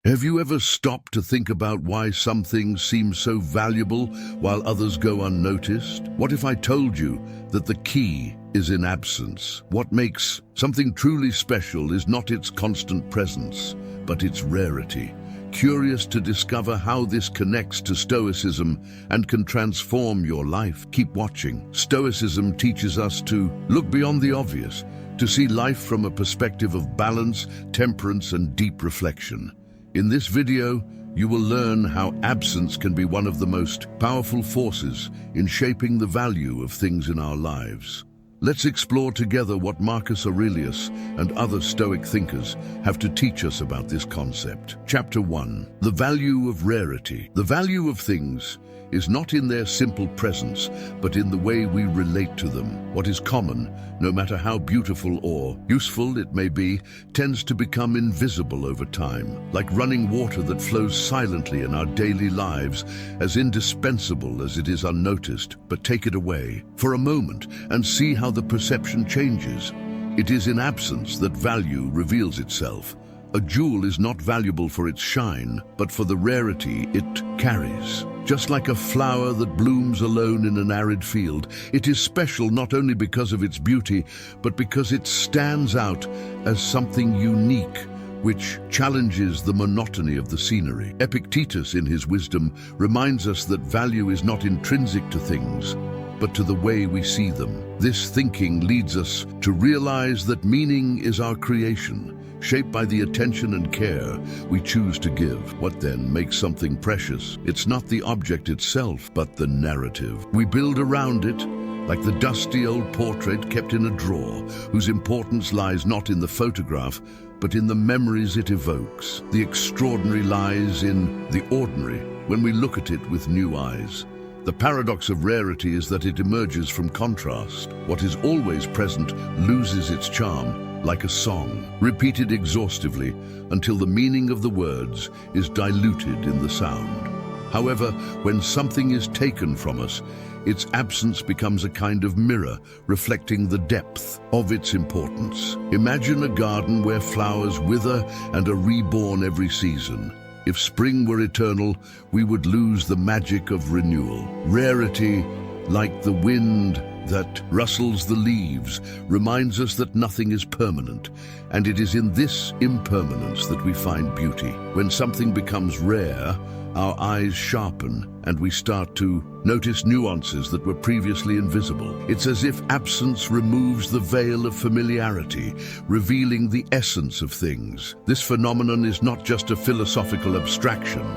Have you ever stopped to think about why some things seem so valuable while others go unnoticed? What if I told you that the key is in absence? What makes something truly special is not its constant presence, but its rarity. Curious to discover how this connects to Stoicism and can transform your life? Keep watching. Stoicism teaches us to look beyond the obvious, to see life from a perspective of balance, temperance, and deep reflection. In this video, you will learn how absence can be one of the most powerful forces in shaping the value of things in our lives. Let's explore together what Marcus Aurelius and other Stoic thinkers have to teach us about this concept. Chapter 1. The value of rarity. The value of things is not in their simple presence, but in the way we relate to them. What is common, no matter how beautiful or useful it may be, tends to become invisible over time, like running water that flows silently in our daily lives, as indispensable as it is unnoticed. But take it away for a moment and see how the perception changes. It is in absence that value reveals itself. A jewel is not valuable for its shine, but for the rarity it carries. Just like a flower that blooms alone in an arid field, it is special not only because of its beauty, but because it stands out as something unique, which challenges the monotony of the scenery. Epictetus, in his wisdom, reminds us that value is not intrinsic to things, but to the way we see them. This thinking leads us to realize that meaning is our creation, shaped by the attention and care we choose to give. What then makes something precious? It's not the object itself, but the narrative we build around it, like the dusty old portrait kept in a drawer, whose importance lies not in the photograph, but in the memories it evokes. The extraordinary lies in the ordinary when we look at it with new eyes. The paradox of rarity is that it emerges from contrast. What is always present loses its charm, like a song, repeated exhaustively until the meaning of the words is diluted in the sound. However, when something is taken from us, its absence becomes a kind of mirror, reflecting the depth of its importance. Imagine a garden where flowers wither and are reborn every season. If spring were eternal, we would lose the magic of renewal. Rarity, like the wind that rustles the leaves, reminds us that nothing is permanent, and it is in this impermanence that we find beauty. When something becomes rare, our eyes sharpen and we start to notice nuances that were previously invisible. It's as if absence removes the veil of familiarity, revealing the essence of things. This phenomenon is not just a philosophical abstraction,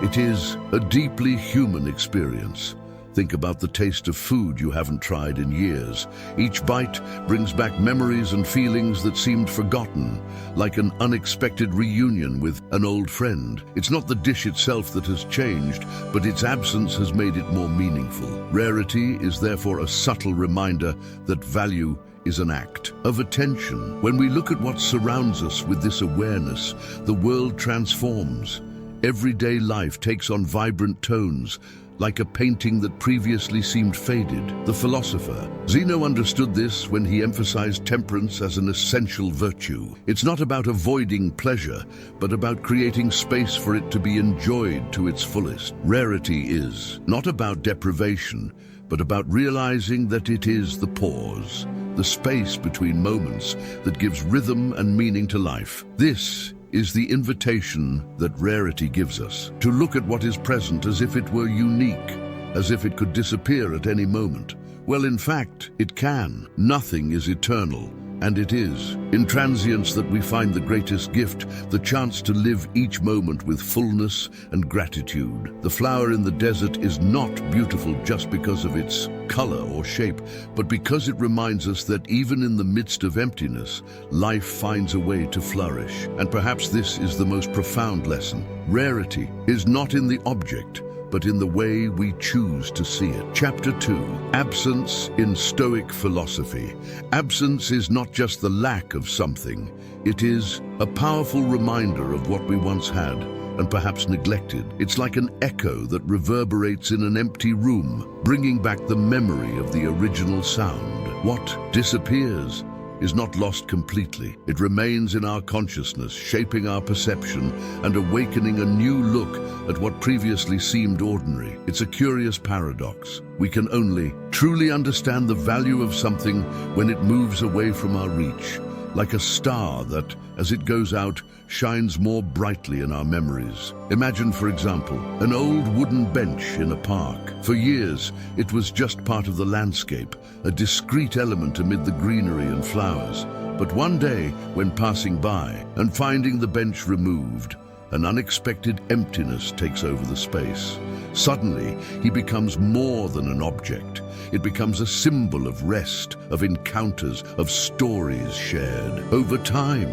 it is a deeply human experience. Think about the taste of food you haven't tried in years. Each bite brings back memories and feelings that seemed forgotten, like an unexpected reunion with an old friend. It's not the dish itself that has changed, but its absence has made it more meaningful. Rarity is therefore a subtle reminder that value is an act of attention. When we look at what surrounds us with this awareness, the world transforms. Everyday life takes on vibrant tones, like a painting that previously seemed faded. The philosopher Zeno understood this when he emphasized temperance as an essential virtue. It's not about avoiding pleasure, but about creating space for it to be enjoyed to its fullest. Rarity is not about deprivation, but about realizing that it is the pause, the space between moments that gives rhythm and meaning to life. This is the invitation that rarity gives us, to look at what is present as if it were unique, as if it could disappear at any moment. Well, in fact, it can. Nothing is eternal, and it is in transience that we find the greatest gift, the chance to live each moment with fullness and gratitude. The flower in the desert is not beautiful just because of its color or shape, but because it reminds us that even in the midst of emptiness, life finds a way to flourish. And perhaps this is the most profound lesson. Rarity is not in the object, but in the way we choose to see it. Chapter 2. Absence in Stoic philosophy. Absence is not just the lack of something. It is a powerful reminder of what we once had and perhaps neglected. It's like an echo that reverberates in an empty room, bringing back the memory of the original sound. What disappears is not lost completely. It remains in our consciousness, shaping our perception and awakening a new look at what previously seemed ordinary. It's a curious paradox. We can only truly understand the value of something when it moves away from our reach, like a star that, as it goes out, shines more brightly in our memories. Imagine, for example, an old wooden bench in a park. For years, it was just part of the landscape, a discrete element amid the greenery and flowers. But one day, when passing by and finding the bench removed, an unexpected emptiness takes over the space. Suddenly, he becomes more than an object. It becomes a symbol of rest, of encounters, of stories shared. Over time,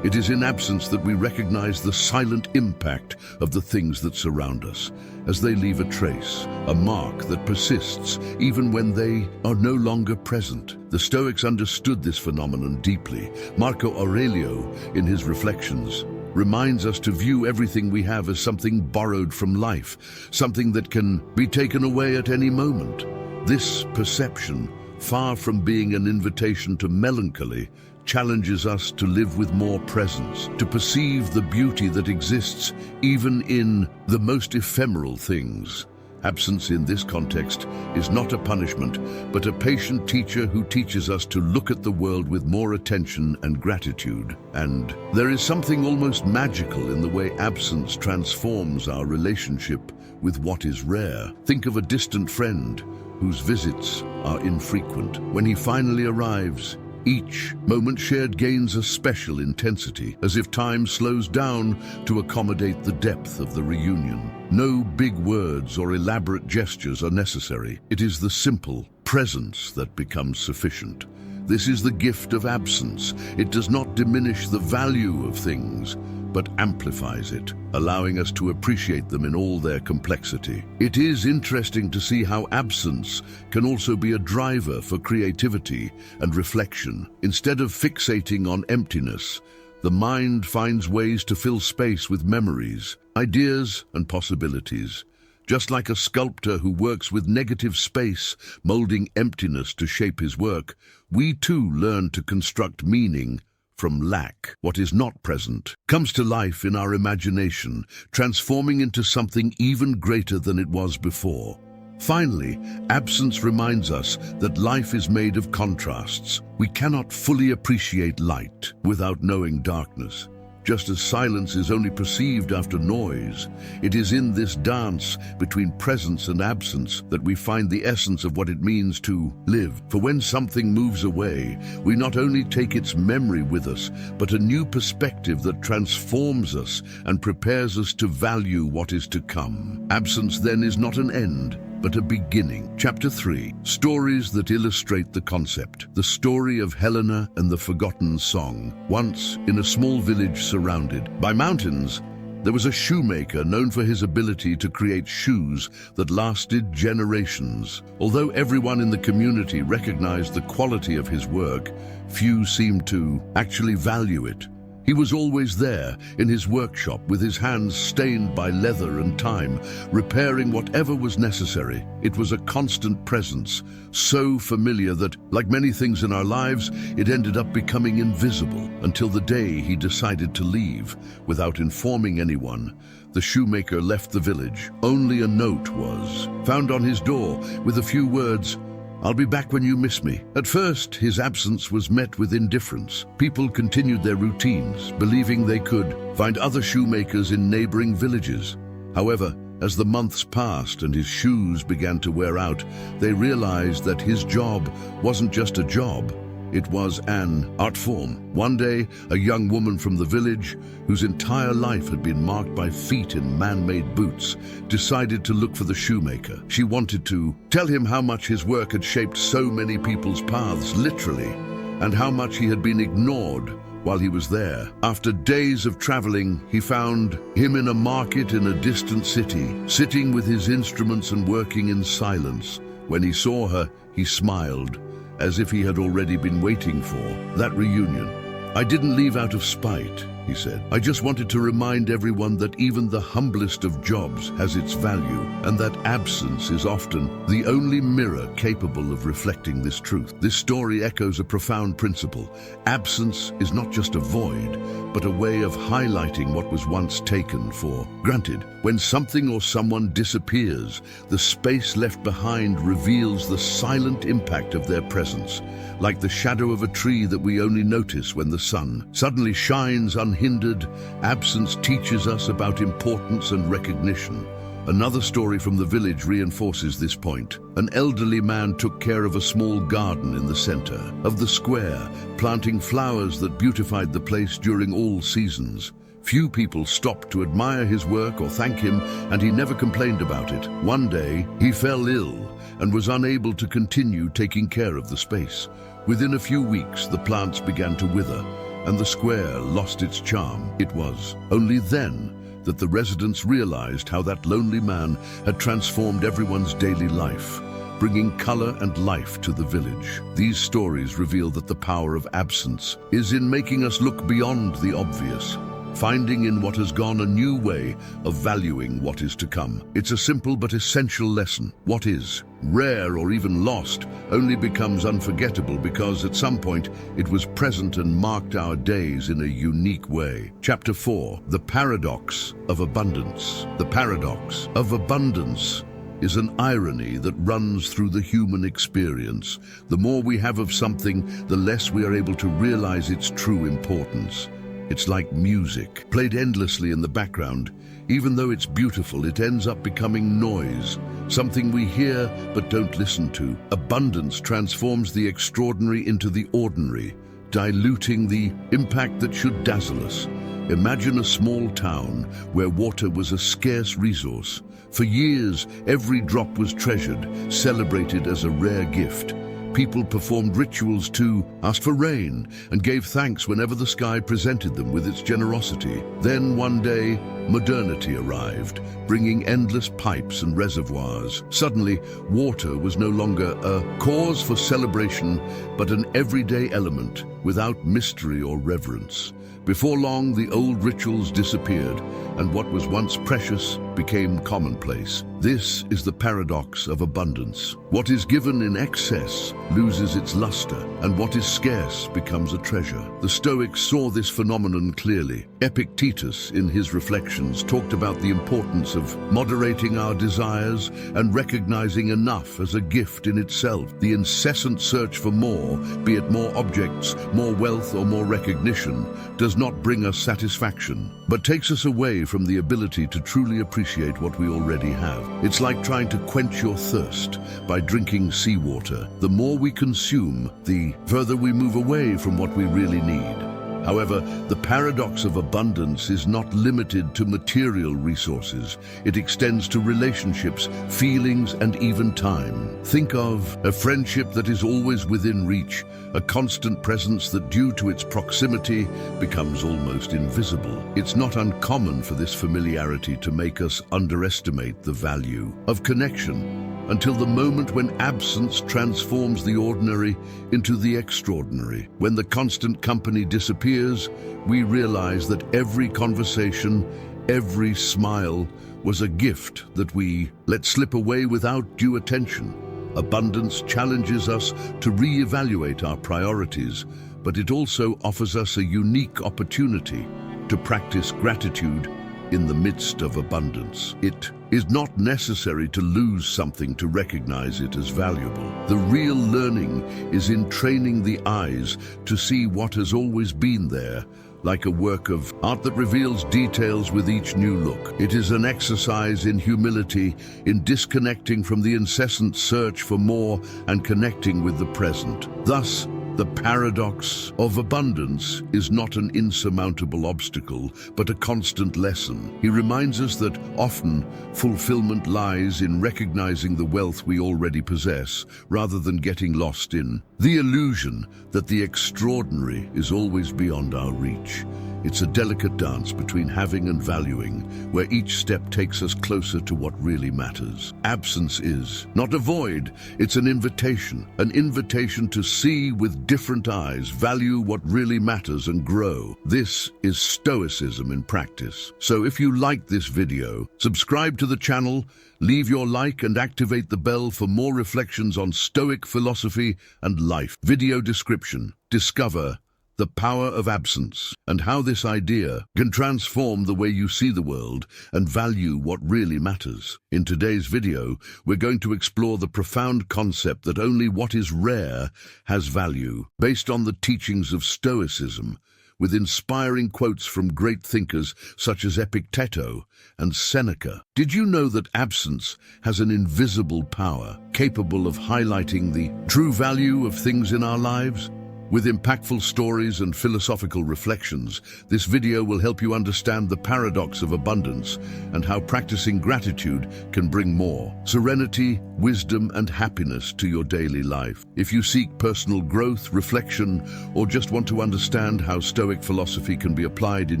it is in absence that we recognize the silent impact of the things that surround us, as they leave a trace, a mark that persists even when they are no longer present. The Stoics understood this phenomenon deeply. Marco Aurelio, in his Reflections, reminds us to view everything we have as something borrowed from life, something that can be taken away at any moment. This perception, far from being an invitation to melancholy, challenges us to live with more presence, to perceive the beauty that exists even in the most ephemeral things. Absence in this context is not a punishment, but a patient teacher who teaches us to look at the world with more attention and gratitude. And there is something almost magical in the way absence transforms our relationship with what is rare. Think of a distant friend whose visits are infrequent. When he finally arrives, each moment shared gains a special intensity, as if time slows down to accommodate the depth of the reunion. No big words or elaborate gestures are necessary. It is the simple presence that becomes sufficient. This is the gift of absence. It does not diminish the value of things, but amplifies it, allowing us to appreciate them in all their complexity. It is interesting to see how absence can also be a driver for creativity and reflection. Instead of fixating on emptiness, the mind finds ways to fill space with memories, ideas, and possibilities. Just like a sculptor who works with negative space, molding emptiness to shape his work, we too learn to construct meaning from lack. What is not present comes to life in our imagination, transforming into something even greater than it was before. Finally, absence reminds us that life is made of contrasts. We cannot fully appreciate light without knowing darkness. Just as silence is only perceived after noise, it is in this dance between presence and absence that we find the essence of what it means to live. For when something moves away, we not only take its memory with us, but a new perspective that transforms us and prepares us to value what is to come. Absence then is not an end, but a beginning. Chapter 3. Stories that illustrate the concept. The story of Helena and the Forgotten Song. Once, in a small village surrounded by mountains, there was a shoemaker known for his ability to create shoes that lasted generations. Although everyone in the community recognized the quality of his work, few seemed to actually value it. He was always there, in his workshop, with his hands stained by leather and time, repairing whatever was necessary. It was a constant presence, so familiar that, like many things in our lives, it ended up becoming invisible, until the day he decided to leave. Without informing anyone, the shoemaker left the village. Only a note was found on his door, with a few words, "I'll be back when you miss me." At first, his absence was met with indifference. People continued their routines, believing they could find other shoemakers in neighboring villages. However, as the months passed and his shoes began to wear out, they realized that his job wasn't just a job. It was an art form. One day, a young woman from the village, whose entire life had been marked by feet in man-made boots, decided to look for the shoemaker. She wanted to tell him how much his work had shaped so many people's paths, literally, and how much he had been ignored while he was there. After days of traveling, he found him in a market in a distant city, sitting with his instruments and working in silence. When he saw her, he smiled, as if he had already been waiting for that reunion. "I didn't leave out of spite," he said. I just wanted to remind everyone that even the humblest of jobs has its value, and that absence is often the only mirror capable of reflecting this truth. This story echoes a profound principle. Absence is not just a void, but a way of highlighting what was once taken for granted. When something or someone disappears, the space left behind reveals the silent impact of their presence, like the shadow of a tree that we only notice when the sun suddenly shines unhindered. Absence teaches us about importance and recognition. Another story from the village reinforces this point. An elderly man took care of a small garden in the center of the square, planting flowers that beautified the place during all seasons. Few people stopped to admire his work or thank him, and he never complained about it. One day, he fell ill and was unable to continue taking care of the space. Within a few weeks, the plants began to wither, and the square lost its charm. It was only then that the residents realized how that lonely man had transformed everyone's daily life, bringing color and life to the village. These stories reveal that the power of absence is in making us look beyond the obvious, finding in what has gone a new way of valuing what is to come. It's a simple but essential lesson. What is rare or even lost only becomes unforgettable because at some point it was present and marked our days in a unique way. Chapter 4, The Paradox of Abundance. The paradox of abundance is an irony that runs through the human experience. The more we have of something, the less we are able to realize its true importance. It's like music, played endlessly in the background. Even though it's beautiful, it ends up becoming noise, something we hear but don't listen to. Abundance transforms the extraordinary into the ordinary, diluting the impact that should dazzle us. Imagine a small town where water was a scarce resource. For years, every drop was treasured, celebrated as a rare gift. People performed rituals to ask for rain and gave thanks whenever the sky presented them with its generosity. Then one day, modernity arrived, bringing endless pipes and reservoirs. Suddenly, water was no longer a cause for celebration, but an everyday element without mystery or reverence. Before long, the old rituals disappeared, and what was once precious became commonplace. This is the paradox of abundance. What is given in excess loses its luster, and what is scarce becomes a treasure. The Stoics saw this phenomenon clearly. Epictetus, in his Reflections, talked about the importance of moderating our desires and recognizing enough as a gift in itself. The incessant search for more, be it more objects, more wealth, or more recognition, does not bring us satisfaction, but takes us away from the ability to truly appreciate what we already have. It's like trying to quench your thirst by drinking seawater. The more we consume, the further we move away from what we really need. However, the paradox of abundance is not limited to material resources. It extends to relationships, feelings, and even time. Think of a friendship that is always within reach, a constant presence that, due to its proximity, becomes almost invisible. It's not uncommon for this familiarity to make us underestimate the value of connection, until the moment when absence transforms the ordinary into the extraordinary. When the constant company disappears, we realize that every conversation, every smile was a gift that we let slip away without due attention. Abundance challenges us to reevaluate our priorities, but it also offers us a unique opportunity to practice gratitude in the midst of abundance. It is not necessary to lose something to recognize it as valuable. The real learning is in training the eyes to see what has always been there, like a work of art that reveals details with each new look. It is an exercise in humility, in disconnecting from the incessant search for more and connecting with the present. Thus, the paradox of abundance is not an insurmountable obstacle, but a constant lesson. He reminds us that often fulfillment lies in recognizing the wealth we already possess, rather than getting lost in The illusion that the extraordinary is always beyond our reach. It's a delicate dance between having and valuing, where each step takes us closer to what really matters. Absence is not a void, it's an invitation to see with different eyes, value what really matters and grow. This is Stoicism in practice. So if you like this video, subscribe to the channel, leave your like and activate the bell for more reflections on Stoic philosophy and life. Video description. Discover the power of absence, and how this idea can transform the way you see the world and value what really matters. In today's video, we're going to explore the profound concept that only what is rare has value, based on the teachings of Stoicism, with inspiring quotes from great thinkers such as Epictetus and Seneca. Did you know that absence has an invisible power, capable of highlighting the true value of things in our lives? With impactful stories and philosophical reflections, this video will help you understand the paradox of abundance and how practicing gratitude can bring more serenity, wisdom, and happiness to your daily life. If you seek personal growth, reflection, or just want to understand how Stoic philosophy can be applied in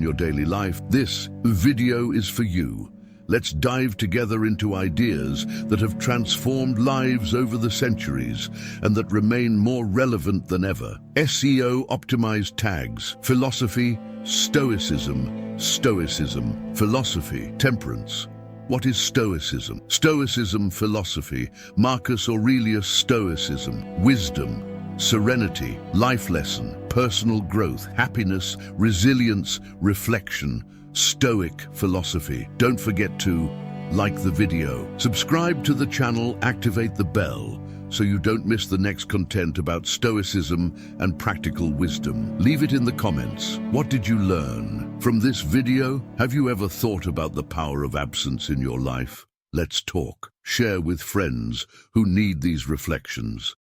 your daily life, this video is for you. Let's dive together into ideas that have transformed lives over the centuries and that remain more relevant than ever. SEO-optimized tags, philosophy, Stoicism, philosophy, temperance. What is Stoicism? Stoicism philosophy, Marcus Aurelius Stoicism, wisdom, serenity, life lesson, personal growth, happiness, resilience, reflection, Stoic philosophy. Don't forget to like the video, subscribe to the channel, activate the bell so you don't miss the next content about Stoicism and practical wisdom. Leave it in the comments. What did you learn from this video? Have you ever thought about the power of absence in your life? Let's talk. Share with friends who need these reflections.